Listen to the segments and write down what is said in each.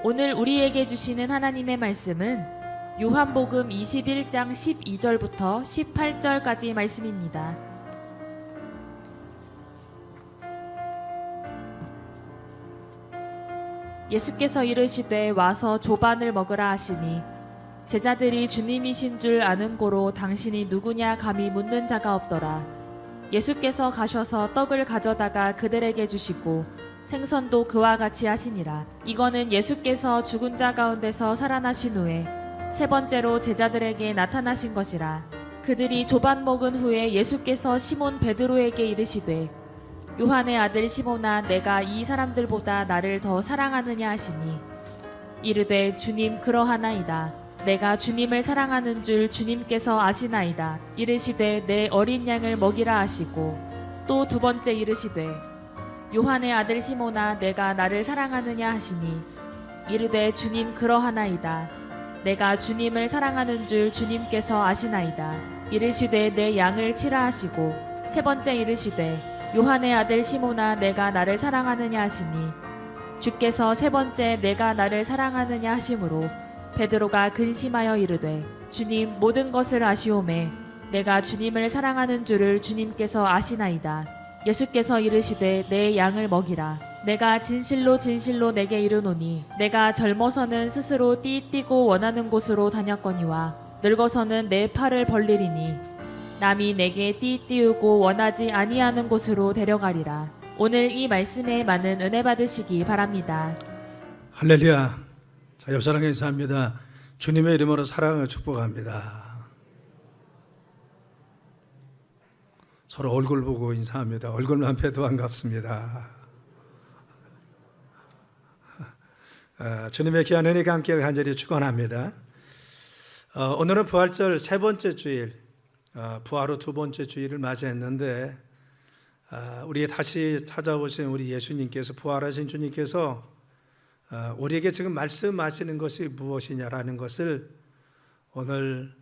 오늘 우리에게 주시는 하나님의 말씀은 요한복음 21장 12절부터 18절까지 말씀입니다. 예수께서 이르시되 와서 조반을 먹으라 하시니 제자들이 주님이신 줄 아는 고로 당신이 누구냐 감히 묻는 자가 없더라. 예수께서 가셔서 떡을 가져다가 그들에게 주시고 생선도 그와 같이 하시니라. 이거는 예수께서 죽은 자 가운데서 살아나신 후에 세 번째로 제자들에게 나타나신 것이라. 그들이 조반 먹은 후에 예수께서 시몬 베드로에게 이르시되 요한의 아들 시몬아, 내가 이 사람들보다 나를 더 사랑하느냐 하시니 이르되 주님, 그러하나이다. 내가 주님을 사랑하는 줄 주님께서 아시나이다. 이르시되 내 어린 양을 먹이라 하시고 또 두 번째 이르시되 요한의 아들 시몬아, 내가 나를 사랑하느냐 하시니 이르되 주님, 그러하나이다. 내가 주님을 사랑하는 줄 주님께서 아시나이다. 이르시되 내 양을 치라 하시고 세 번째 이르시되 요한의 아들 시몬아, 내가 나를 사랑하느냐 하시니 주께서 세 번째 내가 나를 사랑하느냐 하심으로 베드로가 근심하여 이르되 주님, 모든 것을 아시오매 내가 주님을 사랑하는 줄을 주님께서 아시나이다. 예수께서 이르시되 내 양을 먹이라. 내가 진실로 진실로 내게 이르노니 내가 젊어서는 스스로 띠뛰고 원하는 곳으로 다녔거니와 늙어서는 내 팔을 벌리리니 남이 내게 띠띠우고 원하지 아니하는 곳으로 데려가리라. 오늘 이 말씀에 많은 은혜 받으시기 바랍니다. 할렐루야. 자, 옆사람 인사합니다. 주님의 이름으로 사랑을 축복합니다. 서로 얼굴 보고 인사합니다. 얼굴만 봬도 반갑습니다. 주님의 귀한 은혜가 함께 간절히 축원합니다. 오늘은 부활절 세 번째 주일, 부활 후 두 번째 주일을 맞이했는데 우리에 다시 찾아오신 우리 예수님께서, 부활하신 주님께서 우리에게 지금 말씀하시는 것이 무엇이냐라는 것을 오늘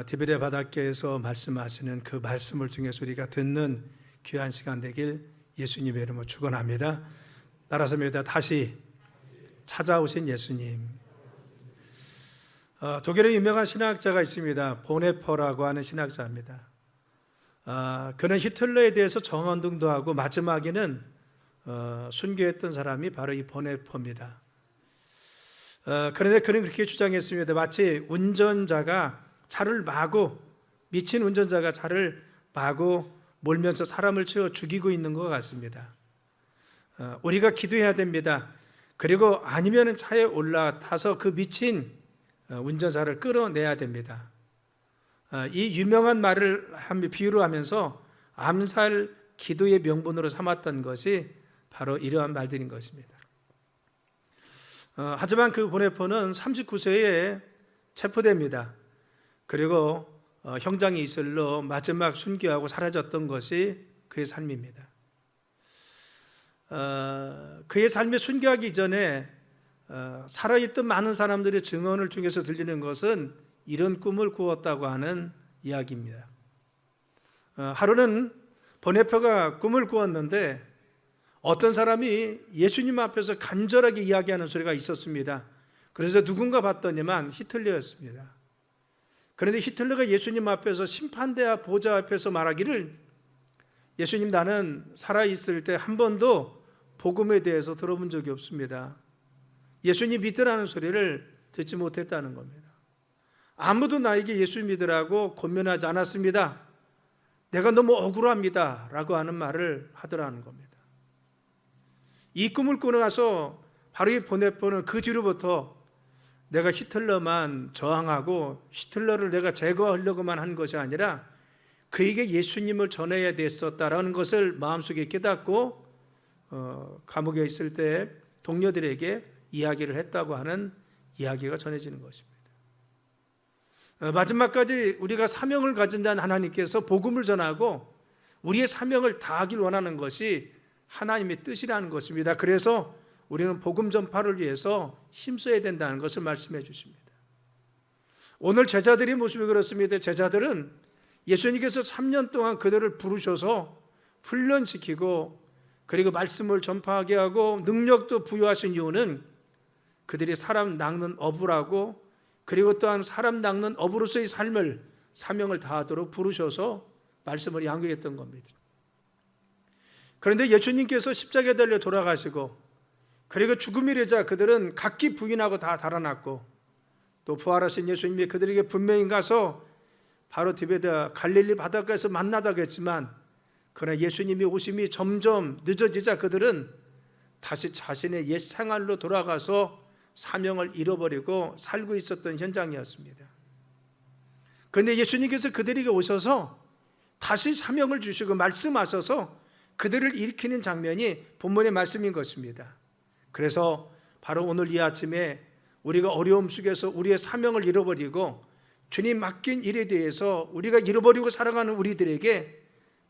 디베레 바닷가에서 말씀하시는 그 말씀을 통해서 우리가 듣는 귀한 시간 되길 예수님의 이름으로 축원합니다. 따라서 믿다 다시 찾아오신 예수님. 독일의 유명한 신학자가 있습니다. 보네퍼라고 하는 신학자입니다. 그는 히틀러에 대해서 정언등도 하고 마지막에는 순교했던 사람이 바로 이 보네퍼입니다. 그런데 그는 그렇게 주장했습니다. 마치 운전자가 차를 마구, 미친 운전자가 차를 마구 몰면서 사람을 치어 죽이고 있는 것 같습니다. 우리가 기도해야 됩니다. 그리고 아니면 차에 올라타서 그 미친 운전자를 끌어내야 됩니다. 이 유명한 말을 비유로 하면서 암살 기도의 명분으로 삼았던 것이 바로 이러한 말들인 것입니다. 하지만 그 보네퍼는 39세에 체포됩니다. 그리고 형장이 이슬로 마지막 순교하고 사라졌던 것이 그의 삶입니다. 그의 삶에 순교하기 전에 살아있던 많은 사람들의 증언을 통해서 들리는 것은 이런 꿈을 꾸었다고 하는 이야기입니다. 하루는 보네퍼가 꿈을 꾸었는데 어떤 사람이 예수님 앞에서 간절하게 이야기하는 소리가 있었습니다. 그래서 누군가 봤더니만 히틀러였습니다. 그런데 히틀러가 예수님 앞에서 심판대 보좌 앞에서 말하기를 예수님, 나는 살아있을 때 한 번도 복음에 대해서 들어본 적이 없습니다. 예수님 믿으라는 소리를 듣지 못했다는 겁니다. 아무도 나에게 예수 믿으라고 권면하지 않았습니다. 내가 너무 억울합니다 라고 하는 말을 하더라는 겁니다. 이 꿈을 꾸고 나서 바로 이 보네퍼는 그 뒤로부터 내가 히틀러만 저항하고 히틀러를 내가 제거하려고만 한 것이 아니라 그에게 예수님을 전해야 됐었다라는 것을 마음속에 깨닫고 감옥에 있을 때 동료들에게 이야기를 했다고 하는 이야기가 전해지는 것입니다. 마지막까지 우리가 사명을 가진 자는 하나님께서 복음을 전하고 우리의 사명을 다하길 원하는 것이 하나님의 뜻이라는 것입니다. 그래서 우리는 복음 전파를 위해서 힘써야 된다는 것을 말씀해 주십니다. 오늘 제자들의 모습이 그렇습니다. 제자들은 예수님께서 3년 동안 그들을 부르셔서 훈련시키고 그리고 말씀을 전파하게 하고 능력도 부여하신 이유는 그들이 사람 낚는 어부라고, 그리고 또한 사람 낚는 어부로서의 삶을, 사명을 다하도록 부르셔서 말씀을 양육했던 겁니다. 그런데 예수님께서 십자가에 달려 돌아가시고, 그리고 죽음이래자 그들은 각기 부인하고 다 달아났고, 또 부활하신 예수님이 그들에게 분명히 가서 바로 디베다 갈릴리 바닷가에서 만나자고 했지만, 그러나 예수님이 오심이 점점 늦어지자 그들은 다시 자신의 옛 생활로 돌아가서 사명을 잃어버리고 살고 있었던 현장이었습니다. 그런데 예수님께서 그들에게 오셔서 다시 사명을 주시고 말씀하셔서 그들을 일으키는 장면이 본문의 말씀인 것입니다. 그래서 바로 오늘 이 아침에 우리가 어려움 속에서 우리의 사명을 잃어버리고 주님 맡긴 일에 대해서 우리가 잃어버리고 살아가는 우리들에게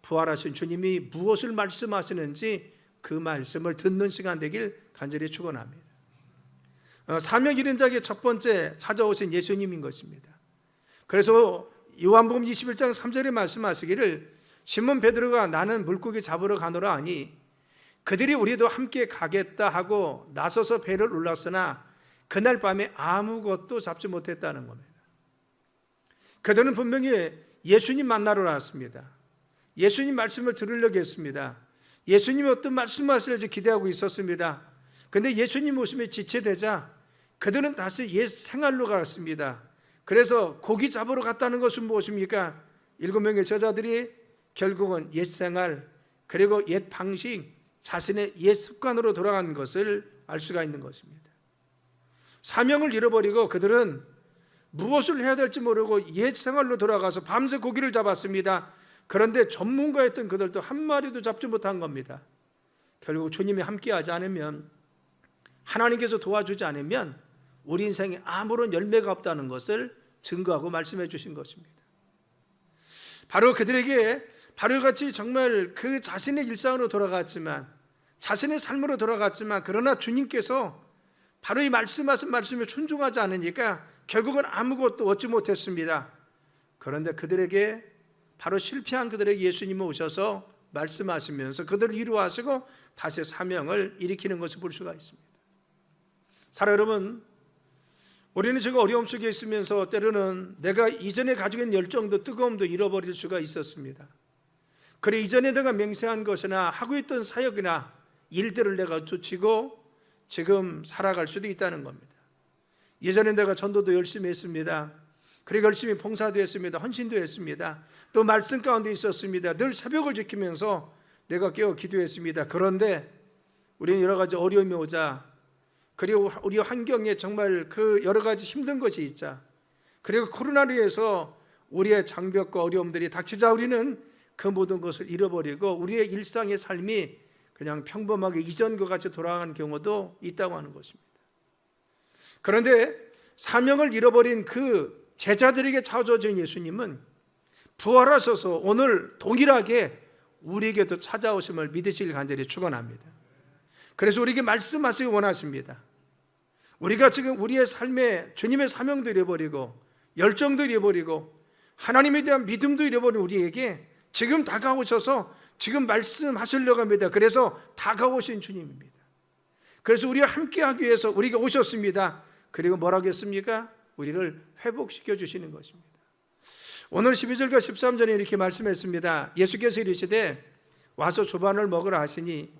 부활하신 주님이 무엇을 말씀하시는지 그 말씀을 듣는 시간 되길 간절히 축원합니다. 사명 잃은 자에게 첫 번째 찾아오신 예수님인 것입니다. 그래서 요한복음 21장 3절에 말씀하시기를 시몬 베드로가 나는 물고기 잡으러 가노라 하니 그들이 우리도 함께 가겠다 하고 나서서 배를 올랐으나 그날 밤에 아무것도 잡지 못했다는 겁니다. 그들은 분명히 예수님 만나러 왔습니다. 예수님 말씀을 들으려고 했습니다. 예수님이 어떤 말씀하실지 기대하고 있었습니다. 그런데 예수님 오심에 지체되자 그들은 다시 옛 생활로 갔습니다. 그래서 고기 잡으러 갔다는 것은 무엇입니까? 7명의 제자들이 결국은 옛 생활, 그리고 옛 방식, 자신의 옛 습관으로 돌아간 것을 알 수가 있는 것입니다. 사명을 잃어버리고 그들은 무엇을 해야 될지 모르고 옛 생활로 돌아가서 밤새 고기를 잡았습니다. 그런데 전문가였던 그들도 한 마리도 잡지 못한 겁니다. 결국 주님이 함께하지 않으면, 하나님께서 도와주지 않으면 우리 인생에 아무런 열매가 없다는 것을 증거하고 말씀해 주신 것입니다. 바로 그들에게 바로같이 정말 그 자신의 일상으로 돌아갔지만, 자신의 삶으로 돌아갔지만, 그러나 주님께서 바로 이 말씀하신 말씀에 순종하지 않으니까 결국은 아무것도 얻지 못했습니다. 그런데 그들에게, 바로 실패한 그들에게 예수님이 오셔서 말씀하시면서 그들을 위로하시고 다시 사명을 일으키는 것을 볼 수가 있습니다. 사랑 여러분, 우리는 지금 어려움 속에 있으면서 때로는 내가 이전에 가지고 있는 열정도 뜨거움도 잃어버릴 수가 있었습니다. 그래 이전에 내가 맹세한 것이나 하고 있던 사역이나 일들을 내가 쫓고 지금 살아갈 수도 있다는 겁니다. 예전에 내가 전도도 열심히 했습니다. 그리고 열심히 봉사도 했습니다. 헌신도 했습니다. 또 말씀 가운데 있었습니다. 늘 새벽을 지키면서 내가 깨어 기도했습니다. 그런데 우리는 여러 가지 어려움이 오자, 그리고 우리 환경에 정말 그 여러 가지 힘든 것이 있자, 그리고 코로나로 인해서 우리의 장벽과 어려움들이 닥치자 우리는 그 모든 것을 잃어버리고 우리의 일상의 삶이 그냥 평범하게 이전과 같이 돌아가는 경우도 있다고 하는 것입니다. 그런데 사명을 잃어버린 그 제자들에게 찾아오신 예수님은 부활하셔서 오늘 동일하게 우리에게도 찾아오심을 믿으시길 간절히 축원합니다. 그래서 우리에게 말씀하시기 원하십니다. 우리가 지금 우리의 삶에 주님의 사명도 잃어버리고 열정도 잃어버리고 하나님에 대한 믿음도 잃어버린 우리에게 지금 다가오셔서 지금 말씀하시려고 합니다. 그래서 다가오신 주님입니다. 그래서 우리와 함께하기 위해서 우리가 오셨습니다. 그리고 뭐라고 했습니까? 우리를 회복시켜 주시는 것입니다. 오늘 12절과 13절에 이렇게 말씀했습니다. 예수께서 이르시되 와서 조반을 먹으라 하시니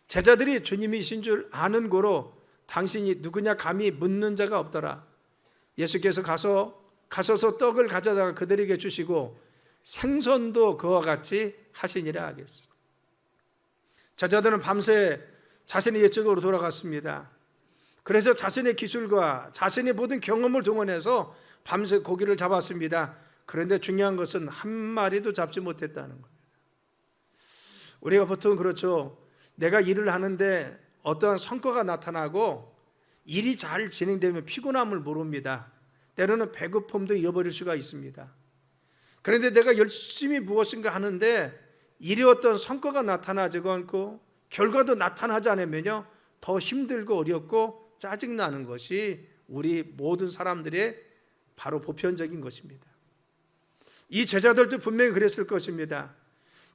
제자들이 주님이신 줄 아는 고로 당신이 누구냐 감히 묻는 자가 없더라. 예수께서 가셔서 떡을 가져다가 그들에게 주시고 생선도 그와 같이 하시니라 하겠습니다. 제자들은 밤새 자신의 옛적으로 돌아갔습니다. 그래서 자신의 기술과 자신의 모든 경험을 동원해서 밤새 고기를 잡았습니다. 그런데 중요한 것은 한 마리도 잡지 못했다는 겁니다. 우리가 보통 그렇죠. 내가 일을 하는데 어떠한 성과가 나타나고 일이 잘 진행되면 피곤함을 모릅니다. 때로는 배고픔도 잃어버릴 수가 있습니다. 그런데 내가 열심히 무엇인가 하는데 일이 어떤 성과가 나타나지 않고 결과도 나타나지 않으면요 더 힘들고 어렵고 짜증나는 것이 우리 모든 사람들의 바로 보편적인 것입니다. 이 제자들도 분명히 그랬을 것입니다.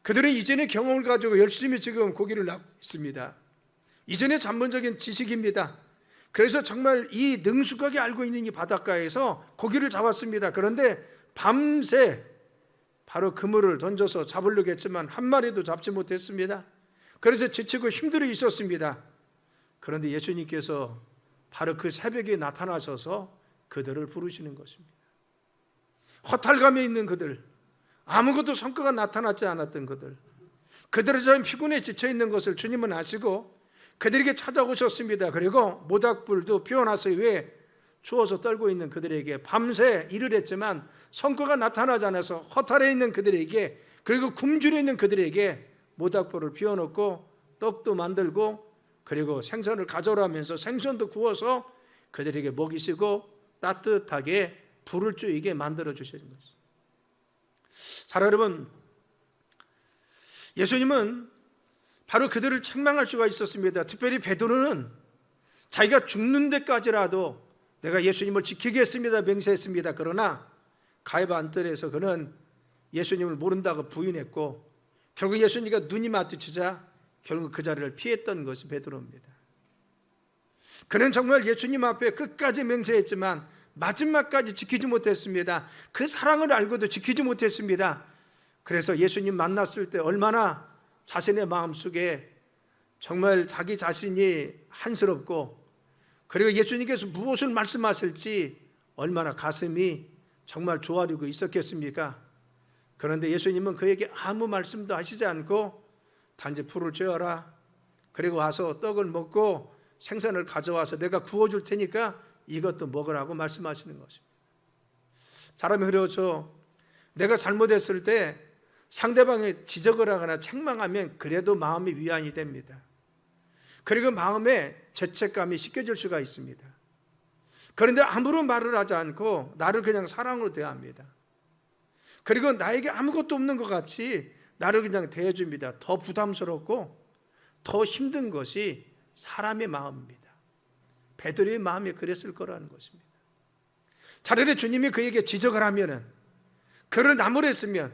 그들은 이전의 경험을 가지고 열심히 지금 고기를 낚고 있습니다. 이전의 전문적인 지식입니다. 그래서 정말 이 능숙하게 알고 있는 이 바닷가에서 고기를 잡았습니다. 그런데 밤새 바로 그물을 던져서 잡으려고 했지만 한 마리도 잡지 못했습니다. 그래서 지치고 힘들어 있었습니다. 그런데 예수님께서 바로 그 새벽에 나타나셔서 그들을 부르시는 것입니다. 허탈감에 있는 그들, 아무것도 성과가 나타나지 않았던 그들의 좀 피곤해 지쳐 있는 것을 주님은 아시고 그들에게 찾아오셨습니다. 그리고 모닥불도 피워놨어요. 왜? 추워서 떨고 있는 그들에게 밤새 일을 했지만 성과가 나타나지 않아서 허탈해 있는 그들에게, 그리고 굶주려 있는 그들에게 모닥불을 피워놓고 떡도 만들고 그리고 생선을 가져오라면서 생선도 구워서 그들에게 먹이시고 따뜻하게 불을 쬐게 만들어 주시는 것입니다. 자, 여러분, 예수님은 바로 그들을 책망할 수가 있었습니다. 특별히 베드로는 자기가 죽는 데까지라도 내가 예수님을 지키겠습니다 맹세했습니다. 그러나 가이바 안뜰에서 그는 예수님을 모른다고 부인했고 결국 예수님과 눈이 마주치자 결국 그 자리를 피했던 것이 베드로입니다. 그는 정말 예수님 앞에 끝까지 맹세했지만 마지막까지 지키지 못했습니다. 그 사랑을 알고도 지키지 못했습니다. 그래서 예수님 만났을 때 얼마나 자신의 마음속에 정말 자기 자신이 한스럽고 그리고 예수님께서 무엇을 말씀하실지 얼마나 가슴이 정말 조아리고 있었겠습니까? 그런데 예수님은 그에게 아무 말씀도 하시지 않고 단지 불을 쬐어라, 그리고 와서 떡을 먹고 생선을 가져와서 내가 구워줄 테니까 이것도 먹으라고 말씀하시는 것입니다. 사람이 그래서 내가 잘못했을 때 상대방의 지적을 하거나 책망하면 그래도 마음이 위안이 됩니다. 그리고 마음에 죄책감이 씻겨질 수가 있습니다. 그런데 아무런 말을 하지 않고 나를 그냥 사랑으로 대합니다. 그리고 나에게 아무것도 없는 것 같이 나를 그냥 대해줍니다. 더 부담스럽고 더 힘든 것이 사람의 마음입니다. 베드로의 마음이 그랬을 거라는 것입니다. 차라리 주님이 그에게 지적을 하면은, 그를 나무랬으면,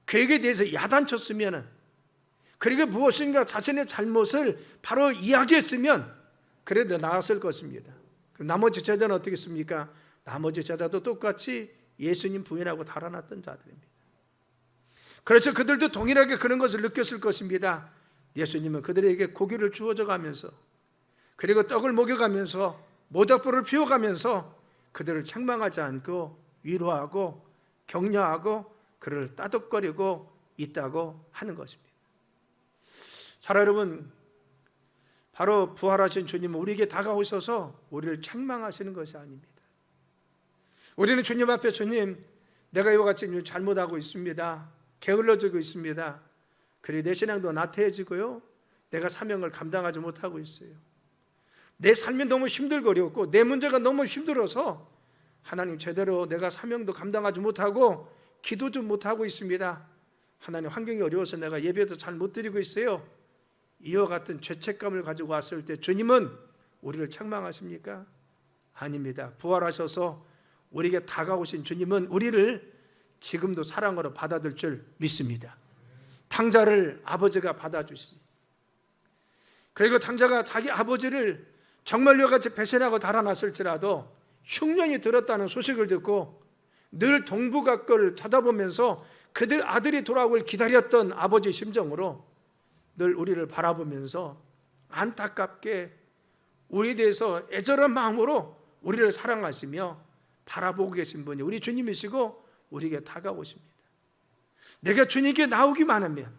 그에게 대해서 야단쳤으면, 그리고 무엇인가 자신의 잘못을 바로 이야기했으면 그래도 나았을 것입니다. 그럼 나머지 제자는 어떻게 했습니까? 나머지 제자도 똑같이 예수님 부인하고 달아났던 자들입니다. 그렇죠. 그들도 동일하게 그런 것을 느꼈을 것입니다. 예수님은 그들에게 고기를 주어져 가면서 그리고 떡을 먹여가면서 모닥불을 피워가면서 그들을 책망하지 않고 위로하고 격려하고 그를 따뜻거리고 있다고 하는 것입니다. 사랑 여러분, 바로 부활하신 주님은 우리에게 다가오셔서 우리를 책망하시는 것이 아닙니다. 우리는 주님 앞에 주님, 내가 이와 같이 잘못하고 있습니다. 게을러지고 있습니다. 그리고 내 신앙도 나태해지고요. 내가 사명을 감당하지 못하고 있어요. 내 삶이 너무 힘들고 어렵고 내 문제가 너무 힘들어서 하나님 제대로 내가 사명도 감당하지 못하고 기도도 못하고 있습니다. 하나님 환경이 어려워서 내가 예배도 잘 못 드리고 있어요. 이와 같은 죄책감을 가지고 왔을 때 주님은 우리를 책망하십니까? 아닙니다. 부활하셔서 우리에게 다가오신 주님은 우리를 지금도 사랑으로 받아들 줄 믿습니다. 탕자를 아버지가 받아주시지. 그리고 탕자가 자기 아버지를 정말로 같이 배신하고 달아났을지라도 흉년이 들었다는 소식을 듣고 늘 동북아걸 쳐다보면서 그들 아들이 돌아오길 기다렸던 아버지 심정으로 늘 우리를 바라보면서 안타깝게 우리에 대해서 애절한 마음으로 우리를 사랑하시며 바라보고 계신 분이 우리 주님이시고 우리에게 다가오십니다. 내가 주님께 나오기만 하면,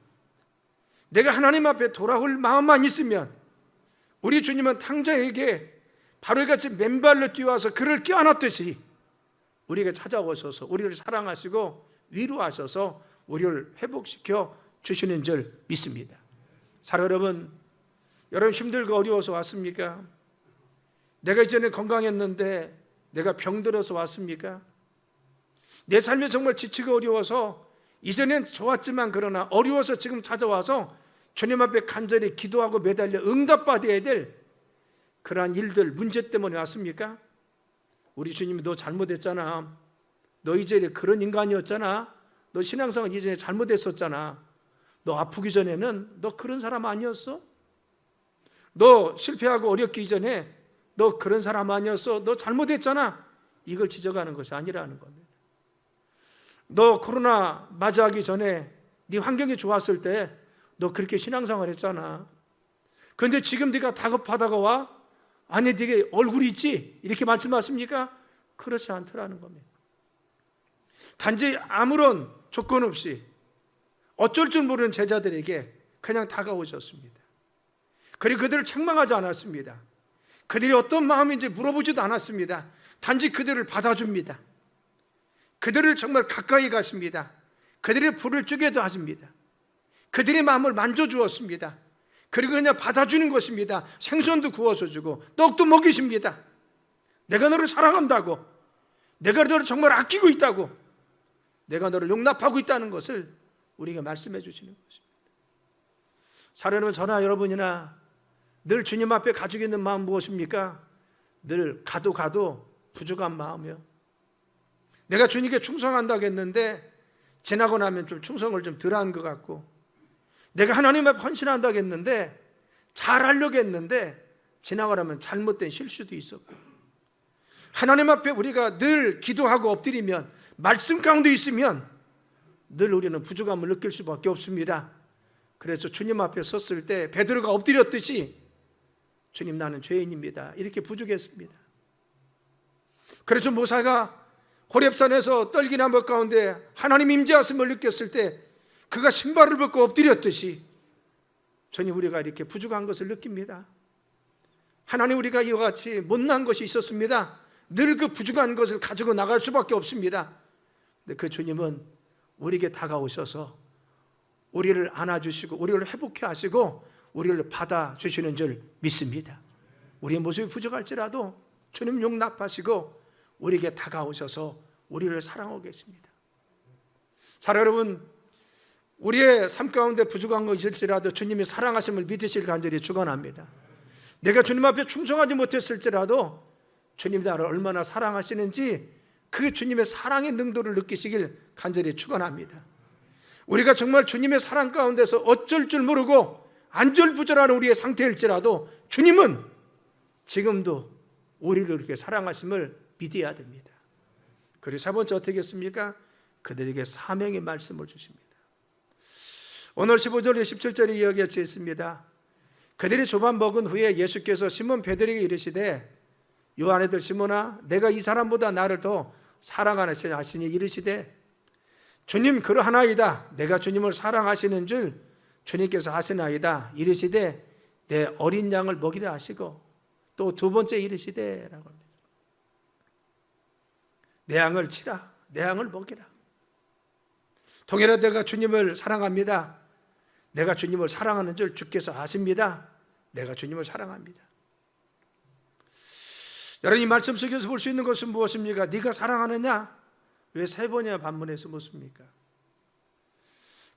내가 하나님 앞에 돌아올 마음만 있으면 우리 주님은 탕자에게 바로 이같이 맨발로 뛰어와서 그를 껴안았듯이 우리에게 찾아오셔서 우리를 사랑하시고 위로하셔서 우리를 회복시켜 주시는 줄 믿습니다. 사랑 여러분, 여러분 힘들고 어려워서 왔습니까? 내가 이전에 건강했는데 내가 병들어서 왔습니까? 내 삶이 정말 지치고 어려워서 이전엔 좋았지만 그러나 어려워서 지금 찾아와서 주님 앞에 간절히 기도하고 매달려 응답받아야 될 그러한 일들, 문제 때문에 왔습니까? 우리 주님이 너 잘못했잖아. 너 이전에 그런 인간이었잖아. 너 신앙생활 이전에 잘못했었잖아. 너 아프기 전에는 너 그런 사람 아니었어? 너 실패하고 어렵기 이전에 너 그런 사람 아니었어, 너 잘못했잖아, 이걸 지적하는 것이 아니라는 겁니다. 너 코로나 맞이하기 전에 네 환경이 좋았을 때 너 그렇게 신앙생활 했잖아. 그런데 지금 네가 다급하다가 와? 아니 네게 얼굴이 있지? 이렇게 말씀하십니까? 그렇지 않더라는 겁니다. 단지 아무런 조건 없이 어쩔 줄 모르는 제자들에게 그냥 다가오셨습니다. 그리고 그들을 책망하지 않았습니다. 그들이 어떤 마음인지 물어보지도 않았습니다. 단지 그들을 받아줍니다. 그들을 정말 가까이 가십니다. 그들의 불을 쬐게도 하십니다. 그들의 마음을 만져주었습니다. 그리고 그냥 받아주는 것입니다. 생선도 구워서 주고 떡도 먹이십니다. 내가 너를 사랑한다고, 내가 너를 정말 아끼고 있다고, 내가 너를 용납하고 있다는 것을 우리에게 말씀해 주시는 것입니다. 사랑하는 저나 여러분이나 늘 주님 앞에 가지고 있는 마음 무엇입니까? 늘 가도 부족한 마음이요. 내가 주님께 충성한다고 했는데 지나고 나면 좀 충성을 좀 덜한 것 같고, 내가 하나님 앞에 헌신한다고 했는데 잘하려고 했는데 지나고 나면 잘못된 실수도 있었고, 하나님 앞에 우리가 늘 기도하고 엎드리면 말씀 가운데 있으면 늘 우리는 부족함을 느낄 수밖에 없습니다. 그래서 주님 앞에 섰을 때 베드로가 엎드렸듯이 주님, 나는 죄인입니다, 이렇게 부족했습니다. 그래서 모세가 호렙산에서 떨기나무 가운데 하나님 임재하심을 느꼈을 때 그가 신발을 벗고 엎드렸듯이 주님, 우리가 이렇게 부족한 것을 느낍니다. 하나님, 우리가 이와 같이 못난 것이 있었습니다. 늘 그 부족한 것을 가지고 나갈 수밖에 없습니다. 근데 그 주님은 우리에게 다가오셔서 우리를 안아주시고 우리를 회복해 하시고 우리를 받아주시는 줄 믿습니다. 우리의 모습이 부족할지라도 주님 용납하시고 우리에게 다가오셔서 우리를 사랑하고 계십니다. 사랑 여러분, 우리의 삶 가운데 부족한 것이 있을지라도 주님이 사랑하심을 믿으실 간절히 축원합니다. 내가 주님 앞에 충성하지 못했을지라도 주님이 나를 얼마나 사랑하시는지 그 주님의 사랑의 능도를 느끼시길 간절히 축원합니다. 우리가 정말 주님의 사랑 가운데서 어쩔 줄 모르고 안절부절하는 우리의 상태일지라도 주님은 지금도 우리를 이렇게 사랑하심을 믿어야 됩니다. 그리고 세 번째 어떻게 했습니까? 그들에게 사명의 말씀을 주십니다. 오늘 15절 17절에 이야기하여 있습니다. 그들이 조반 먹은 후에 예수께서 시몬 베드로에게 이르시되 요한의 시몬아, 내가 이 사람보다 나를 더 사랑하시니 이르시되 주님 그러하나이다. 내가 주님을 사랑하시는 줄 주님께서 하시나이다. 이르시되 내 어린 양을 먹이라 하시고, 또 두 번째 이르시되 라고 합니다. 내 양을 치라, 내 양을 먹이라. 동일하게 내가 주님을 사랑합니다. 내가 주님을 사랑하는 줄 주께서 아십니다. 내가 주님을 사랑합니다. 여러분, 이 말씀 속에서 볼 수 있는 것은 무엇입니까? 네가 사랑하느냐? 왜 세 번이나 반문해서 묻습니까?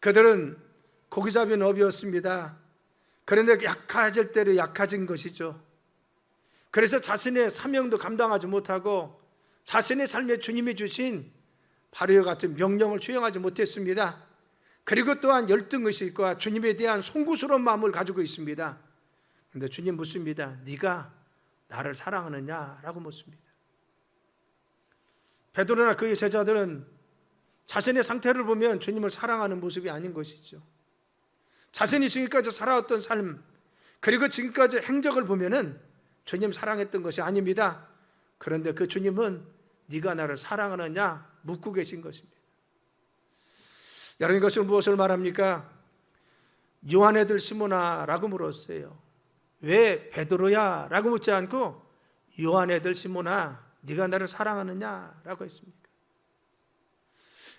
그들은 고기 잡이는 업이었습니다. 그런데 약해질 대로 약해진 것이죠. 그래서 자신의 사명도 감당하지 못하고 자신의 삶에 주님이 주신 바로와 같은 명령을 수행하지 못했습니다. 그리고 또한 열등의식과 주님에 대한 송구스러운 마음을 가지고 있습니다. 그런데 주님 묻습니다. 네가 나를 사랑하느냐라고 묻습니다. 베드로나 그의 제자들은 자신의 상태를 보면 주님을 사랑하는 모습이 아닌 것이죠. 자신이 지금까지 살아왔던 삶, 그리고 지금까지 행적을 보면은 주님 사랑했던 것이 아닙니다. 그런데 그 주님은 네가 나를 사랑하느냐 묻고 계신 것입니다. 여러분, 이것은 무엇을 말합니까? 요한의 아들 시몬아 라고 물었어요. 왜 베드로야 라고 묻지 않고 요한의 아들 시몬아, 네가 나를 사랑하느냐 라고 했습니까?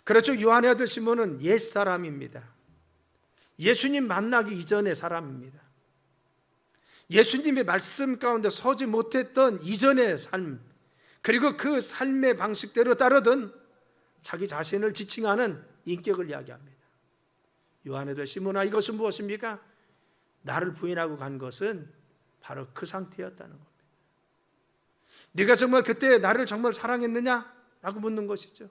그렇죠. 요한의 아들 시몬은 옛사람입니다. 예수님 만나기 이전의 사람입니다. 예수님의 말씀 가운데 서지 못했던 이전의 삶, 그리고 그 삶의 방식대로 따르던 자기 자신을 지칭하는 인격을 이야기합니다. 요한의 아들 시몬아, 이것은 무엇입니까? 나를 부인하고 간 것은 바로 그 상태였다는 겁니다. 네가 정말 그때 나를 정말 사랑했느냐? 라고 묻는 것이죠.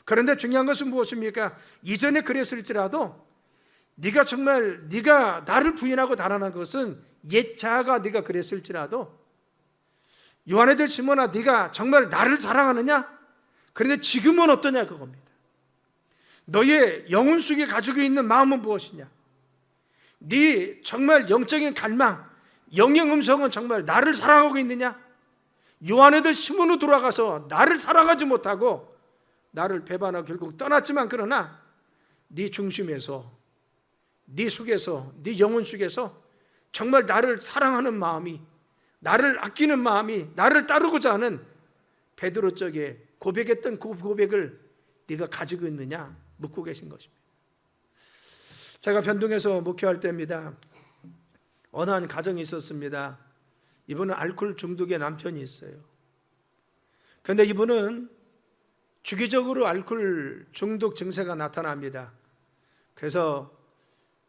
그런데 중요한 것은 무엇입니까? 이전에 그랬을지라도 네가 정말 네가 나를 부인하고 달아난 것은 옛 자아가 네가 그랬을지라도 요한의 시몬아, 네가 정말 나를 사랑하느냐? 그런데 지금은 어떠냐 그겁니다. 너의 영혼 속에 가지고 있는 마음은 무엇이냐? 네 정말 영적인 갈망, 영의 음성은 정말 나를 사랑하고 있느냐? 요한의 시몬으로 돌아가서 나를 사랑하지 못하고 나를 배반하고 결국 떠났지만, 그러나 네 중심에서, 네 속에서, 네 영혼 속에서 정말 나를 사랑하는 마음이, 나를 아끼는 마음이, 나를 따르고자 하는 베드로 쪽에 고백했던 그 고백을 네가 가지고 있느냐 묻고 계신 것입니다. 제가 변동에서 목회할 때입니다. 어느 한 가정이 있었습니다. 이분은 알코올 중독의 남편이 있어요. 그런데 이분은 주기적으로 알코올 중독 증세가 나타납니다. 그래서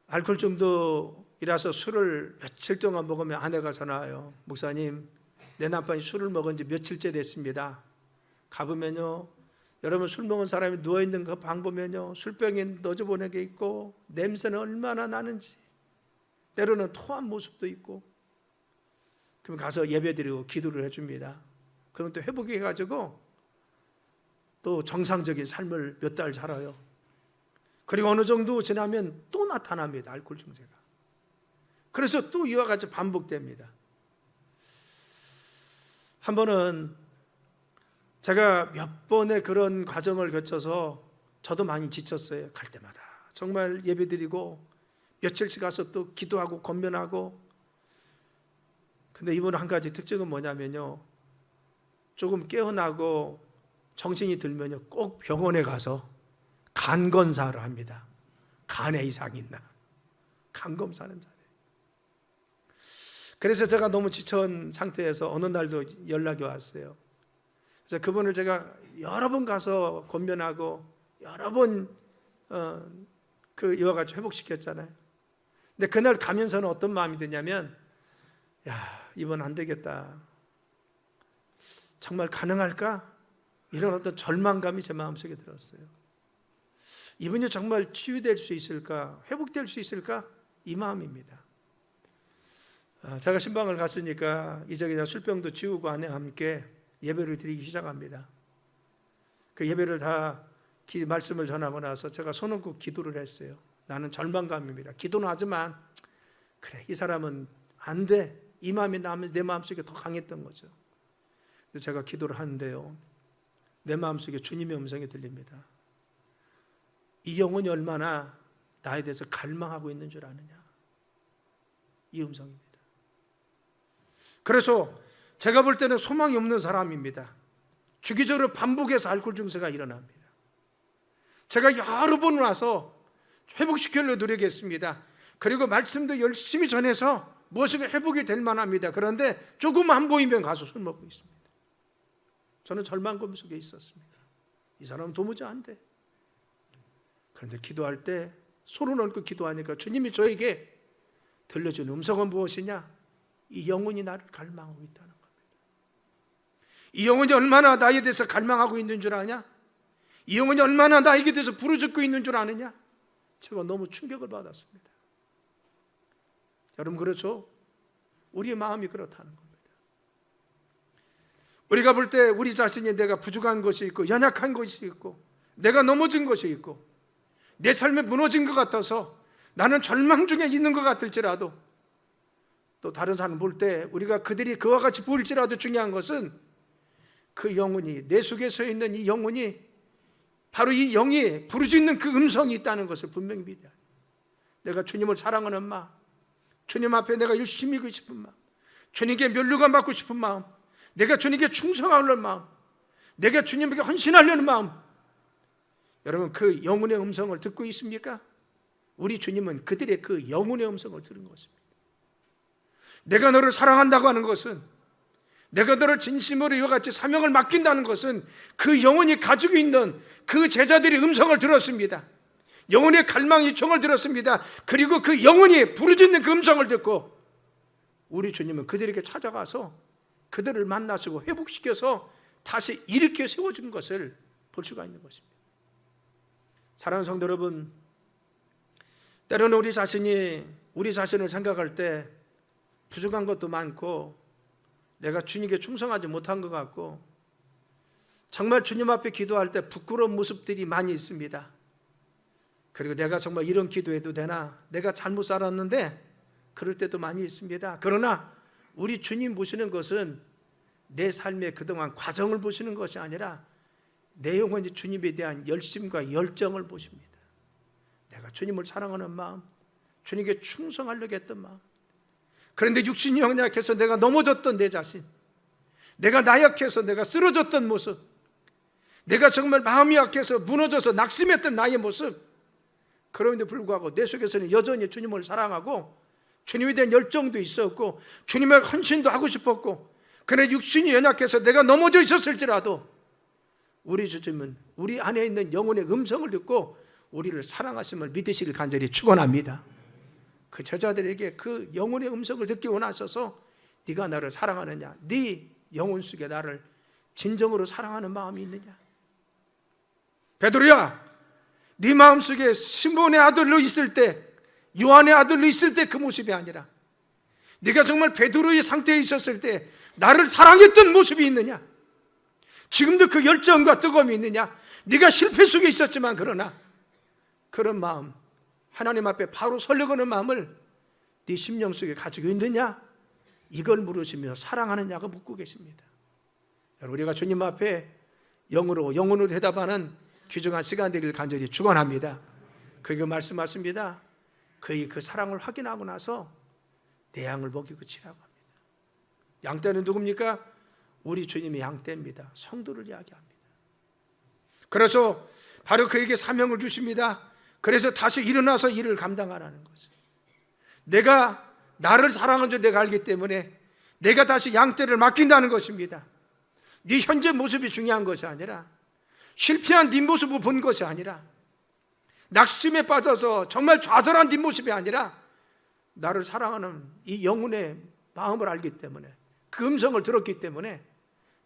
알코올 중독이라서 술을 며칠 동안 먹으면 아내가 전화와요. 목사님, 내 남편이 술을 먹은 지 며칠째 됐습니다. 가보면요, 여러분 술 먹은 사람이 누워있는 그 방 보면요, 술병에 넣어보낸 게 있고 냄새는 얼마나 나는지, 때로는 토한 모습도 있고. 그럼 가서 예배드리고 기도를 해줍니다. 그럼 또 회복이 해가지고 또 정상적인 삶을 몇 달 살아요. 그리고 어느 정도 지나면 또 나타납니다, 알코올 증세가. 그래서 또 이와 같이 반복됩니다. 한 번은 제가 몇 번의 그런 과정을 거쳐서 저도 많이 지쳤어요. 갈 때마다 정말 예배드리고 며칠씩 가서 또 기도하고 권면하고. 근데 이분은 한 가지 특징은 뭐냐면요, 조금 깨어나고 정신이 들면요 꼭 병원에 가서 간 검사를 합니다. 간에 이상이 있나, 간 검사는 잘해. 그래서 제가 너무 지쳐온 상태에서 어느 날도 연락이 왔어요. 그래서 그분을 제가 여러 번 가서 권면하고 여러 번 이와 같이 회복시켰잖아요. 근데 그날 가면서는 어떤 마음이 드냐면, 야, 이번 안 되겠다, 정말 가능할까? 이런 어떤 절망감이 제 마음속에 들었어요. 이분이 정말 치유될 수 있을까? 회복될 수 있을까? 이 마음입니다. 제가 신방을 갔으니까 이제 그냥 술병도 지우고 아내와 함께 예배를 드리기 시작합니다. 그 예배를 다 말씀을 전하고 나서 제가 손 얹고 기도를 했어요. 나는 절망감입니다. 기도는 하지만 그래, 이 사람은 안 돼, 이 마음이 내 마음속에 더 강했던 거죠. 그래서 제가 기도를 하는데요, 내 마음속에 주님의 음성이 들립니다. 이 영혼이 얼마나 나에 대해서 갈망하고 있는 줄 아느냐, 이 음성입니다. 그래서 제가 볼 때는 소망이 없는 사람입니다. 주기적으로 반복해서 알코올 증세가 일어납니다. 제가 여러 번 와서 회복시키려고 노력했습니다. 그리고 말씀도 열심히 전해서 무엇인가 회복이 될 만합니다. 그런데 조금 안 보이면 가서 술 먹고 있습니다. 저는 절망감 속에 있었습니다. 이 사람은 도무지 안 돼. 그런데 기도할 때 손을 얹고 기도하니까 주님이 저에게 들려준 음성은 무엇이냐? 이 영혼이 나를 갈망하고 있다는 겁니다. 이 영혼이 얼마나 나에 대해서 갈망하고 있는 줄 아냐? 이 영혼이 얼마나 나에게 대해서 부르짖고 있는 줄 아느냐? 제가 너무 충격을 받았습니다. 여러분, 그렇죠? 우리의 마음이 그렇다는 겁니다. 우리가 볼 때 우리 자신이 내가 부족한 것이 있고 연약한 것이 있고 내가 넘어진 것이 있고 내 삶에 무너진 것 같아서 나는 절망 중에 있는 것 같을지라도, 또 다른 사람 볼 때 우리가 그들이 그와 같이 보일지라도 중요한 것은 그 영혼이, 내 속에 서 있는 이 영혼이, 바로 이 영이 부르짖는 그 음성이 있다는 것을 분명히 믿어야 돼. 내가 주님을 사랑하는 마음, 주님 앞에 내가 열심히 이고 싶은 마음, 주님께 면류관 받고 싶은 마음, 내가 주님께 충성하려는 마음, 내가 주님에게 헌신하려는 마음, 여러분 그 영혼의 음성을 듣고 있습니까? 우리 주님은 그들의 그 영혼의 음성을 들은 것입니다. 내가 너를 사랑한다고 하는 것은, 내가 너를 진심으로 이와 같이 사명을 맡긴다는 것은 그 영혼이 가지고 있는 그 제자들의 음성을 들었습니다. 영혼의 갈망 요청을 들었습니다. 그리고 그 영혼이 부르짖는 그 음성을 듣고 우리 주님은 그들에게 찾아가서 그들을 만나시고 회복시켜서 다시 일으켜 세워준 것을 볼 수가 있는 것입니다. 사랑하는 성도 여러분, 때로는 우리 자신을 생각할 때 부족한 것도 많고 내가 주님께 충성하지 못한 것 같고 정말 주님 앞에 기도할 때 부끄러운 모습들이 많이 있습니다. 그리고 내가 정말 이런 기도해도 되나? 내가 잘못 살았는데 그럴 때도 많이 있습니다. 그러나 우리 주님 보시는 것은 내 삶의 그동안 과정을 보시는 것이 아니라 내 영혼이 주님에 대한 열심과 열정을 보십니다. 내가 주님을 사랑하는 마음, 주님께 충성하려고 했던 마음. 그런데 육신이 연약해서 내가 넘어졌던 내 자신, 내가 나약해서 내가 쓰러졌던 모습, 내가 정말 마음이 약해서 무너져서 낙심했던 나의 모습, 그런데 불구하고 내 속에서는 여전히 주님을 사랑하고 주님에 대한 열정도 있었고 주님의 헌신도 하고 싶었고, 그러나 육신이 연약해서 내가 넘어져 있었을지라도 우리 주님은 우리 안에 있는 영혼의 음성을 듣고 우리를 사랑하심을 믿으시길 간절히 축원합니다. 그 제자들에게 그 영혼의 음성을 듣기 원하셔서 네가 나를 사랑하느냐, 네 영혼 속에 나를 진정으로 사랑하는 마음이 있느냐. 베드로야, 네 마음속에 시몬의 아들로 있을 때, 요한의 아들로 있을 때 그 모습이 아니라 네가 정말 베드로의 상태에 있었을 때 나를 사랑했던 모습이 있느냐? 지금도 그 열정과 뜨거움이 있느냐? 네가 실패 속에 있었지만 그러나 그런 마음, 하나님 앞에 바로 서려가는 마음을 네 심령 속에 가지고 있느냐? 이걸 물으시며 사랑하느냐고 묻고 계십니다. 우리가 주님 앞에 영으로 대답하는 귀중한 시간 되길 간절히 축원합니다. 그리고 말씀하십니다. 그의 그 사랑을 확인하고 나서 내 양을 먹이고 치라고 합니다. 양떼는 누굽니까? 우리 주님의 양떼입니다. 성도를 이야기합니다. 그래서 바로 그에게 사명을 주십니다. 그래서 다시 일어나서 일을 감당하라는 거죠. 내가 나를 사랑한 줄 내가 알기 때문에 내가 다시 양떼를 맡긴다는 것입니다. 네 현재 모습이 중요한 것이 아니라, 실패한 네 모습을 본 것이 아니라, 낙심에 빠져서 정말 좌절한 네 모습이 아니라 나를 사랑하는 이 영혼의 마음을 알기 때문에, 그 음성을 들었기 때문에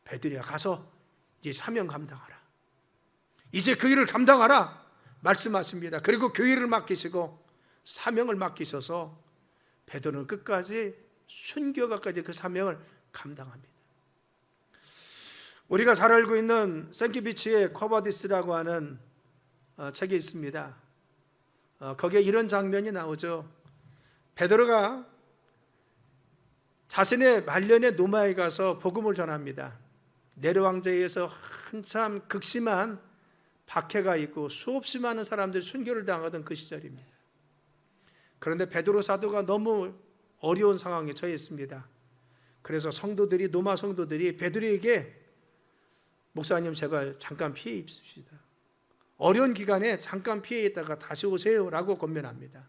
베드로야, 가서 이제 사명 감당하라, 이제 그 일을 감당하라 말씀하십니다. 그리고 교회를 맡기시고 사명을 맡기셔서 베드로는 끝까지 순교가까지 그 사명을 감당합니다. 우리가 잘 알고 있는 생키비치의 쿼바디스라고 하는 책이 있습니다. 거기에 이런 장면이 나오죠. 베드로가 자신의 말년의 노마에 가서 복음을 전합니다. 네로 왕자에 의해서 한참 극심한 박해가 있고 수없이 많은 사람들이 순교를 당하던 그 시절입니다. 그런데 베드로 사도가 너무 어려운 상황에 처해 있습니다. 그래서 노마 성도들이 베드로에게 목사님 제발 잠깐 피해 입읍시다. 어려운 기간에 잠깐 피해 있다가 다시 오세요라고 권면합니다.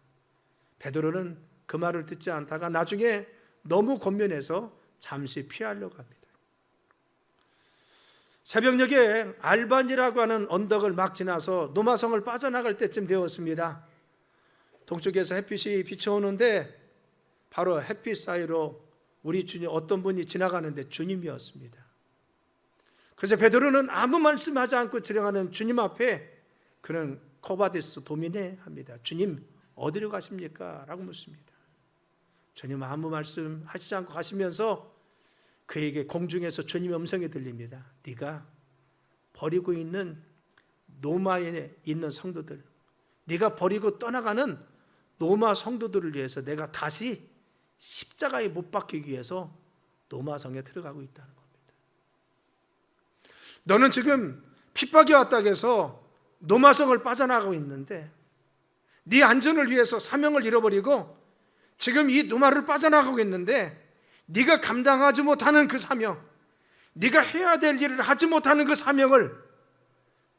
베드로는 그 말을 듣지 않다가 나중에 너무 권면해서 잠시 피하려고 합니다. 새벽녘에 알반이라고 하는 언덕을 막 지나서 노마성을 빠져나갈 때쯤 되었습니다. 동쪽에서 햇빛이 비춰오는데 바로 햇빛 사이로 우리 주님, 어떤 분이 지나가는데 주님이었습니다. 그래서 베드로는 아무 말씀하지 않고 지나가는 주님 앞에 그는 코바디스 도미네 합니다. 주님 어디로 가십니까? 라고 묻습니다. 주님 아무 말씀 하시지 않고 가시면서 그에게 공중에서 주님의 음성이 들립니다. 네가 버리고 있는 노마에 있는 성도들, 네가 버리고 떠나가는 노마 성도들을 위해서 내가 다시 십자가에 못 박히기 위해서 노마성에 들어가고 있다는 겁니다. 너는 지금 핍박이 왔다고 해서 노마성을 빠져나가고 있는데 네 안전을 위해서 사명을 잃어버리고 지금 이 노마를 빠져나가고 있는데, 네가 감당하지 못하는 그 사명, 네가 해야 될 일을 하지 못하는 그 사명을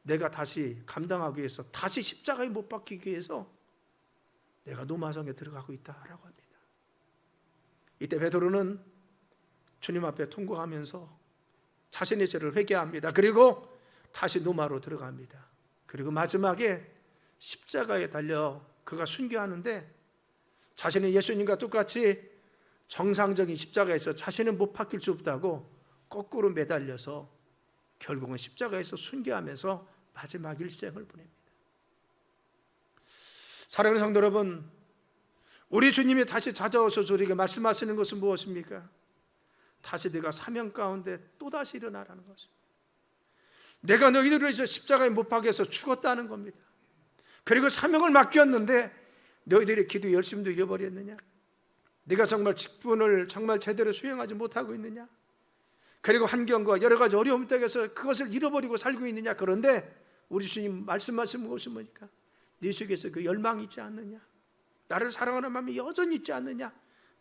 내가 다시 감당하기 위해서, 다시 십자가에 못 박히기 위해서 내가 노마성에 들어가고 있다라고 합니다. 이때 베드로는 주님 앞에 통곡하면서 자신의 죄를 회개합니다. 그리고 다시 노마로 들어갑니다. 그리고 마지막에 십자가에 달려 그가 순교하는데, 자신은 예수님과 똑같이 정상적인 십자가에서 자신은 못 박힐 수 없다고 거꾸로 매달려서 결국은 십자가에서 순교하면서 마지막 일생을 보냅니다. 사랑하는 성도 여러분, 우리 주님이 다시 찾아오셔서 우리에게 말씀하시는 것은 무엇입니까? 다시 네가 사명 가운데 또다시 일어나라는 거죠. 내가 너희들을 위해서 십자가에 못 박혀서 죽었다는 겁니다. 그리고 사명을 맡겼는데 너희들의 기도 열심도 잃어버렸느냐? 네가 정말 직분을 정말 제대로 수행하지 못하고 있느냐? 그리고 환경과 여러 가지 어려움 속에서 그것을 잃어버리고 살고 있느냐? 그런데 우리 주님 말씀하신 것이 뭐니까? 네 속에서 그 열망이 있지 않느냐? 나를 사랑하는 마음이 여전히 있지 않느냐?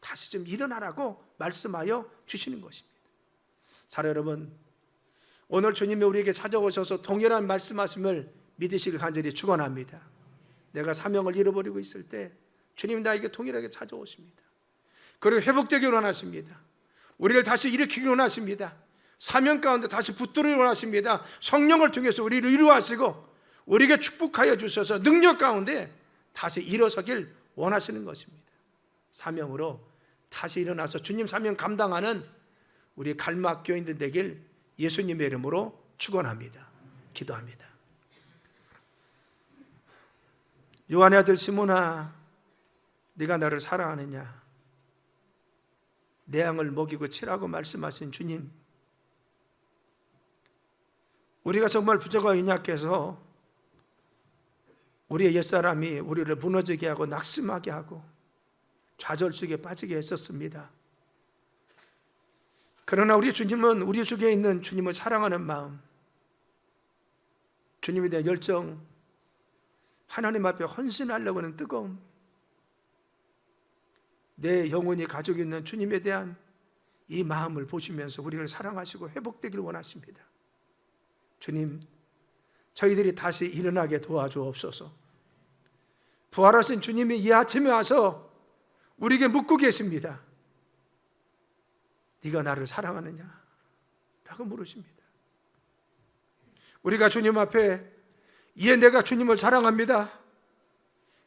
다시 좀 일어나라고 말씀하여 주시는 것입니다. 사랑 여러분, 오늘 주님이 우리에게 찾아오셔서 동일한 말씀하심을 믿으시길 간절히 축원합니다. 내가 사명을 잃어버리고 있을 때 주님이 나에게 동일하게 찾아오십니다. 그리고 회복되기를 원하십니다. 우리를 다시 일으키기를 원하십니다. 사명 가운데 다시 붙들기를 원하십니다. 성령을 통해서 우리를 이루하시고 우리에게 축복하여 주셔서 능력 가운데 다시 일어서길 원하시는 것입니다. 사명으로 다시 일어나서 주님 사명 감당하는 우리 갈막 교인들 되길 예수님의 이름으로 축원합니다. 기도합니다. 요한의 아들 시몬아, 네가 나를 사랑하느냐? 내 양을 먹이고 치라고 말씀하신 주님, 우리가 정말 부족하고 연약해서 우리의 옛사람이 우리를 무너지게 하고 낙심하게 하고 좌절 속에 빠지게 했었습니다. 그러나 우리 주님은 우리 속에 있는 주님을 사랑하는 마음, 주님에 대한 열정, 하나님 앞에 헌신하려고 하는 뜨거움, 내 영혼이 가지고 있는 주님에 대한 이 마음을 보시면서 우리를 사랑하시고 회복되기를 원하십니다. 주님, 저희들이 다시 일어나게 도와주옵소서. 부활하신 주님이 이 아침에 와서 우리에게 묻고 계십니다. 네가 나를 사랑하느냐? 라고 물으십니다. 우리가 주님 앞에 이에 내가 주님을 사랑합니다.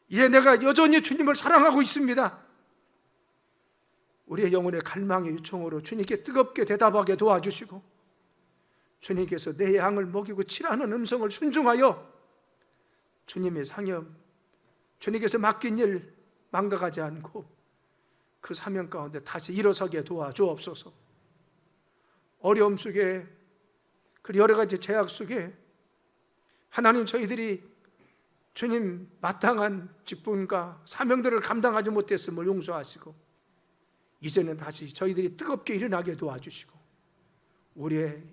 이에 내가 여전히 주님을 사랑하고 있습니다. 우리의 영혼의 갈망의 요청으로 주님께 뜨겁게 대답하게 도와주시고 주님께서 내 양을 먹이고 치라는 음성을 순종하여 주님의 상염, 주님께서 맡긴 일 망각하지 않고 그 사명 가운데 다시 일어서게 도와주옵소서. 어려움 속에, 그 여러 가지 제약 속에 하나님, 저희들이 주님 마땅한 직분과 사명들을 감당하지 못했음을 용서하시고 이제는 다시 저희들이 뜨겁게 일어나게 도와주시고 우리의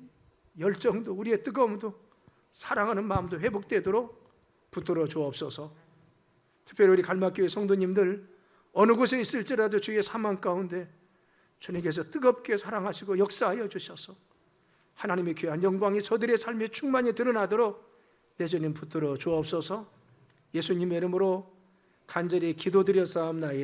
열정도, 우리의 뜨거움도, 사랑하는 마음도 회복되도록 붙들어 주옵소서. 특별히 우리 갈막교회 성도님들 어느 곳에 있을지라도 주의 사망 가운데 주님께서 뜨겁게 사랑하시고 역사하여 주셔서 하나님의 귀한 영광이 저들의 삶에 충만히 드러나도록 내 주님 붙들어 주옵소서. 예수님의 이름으로 간절히 기도드렸사옵나이다.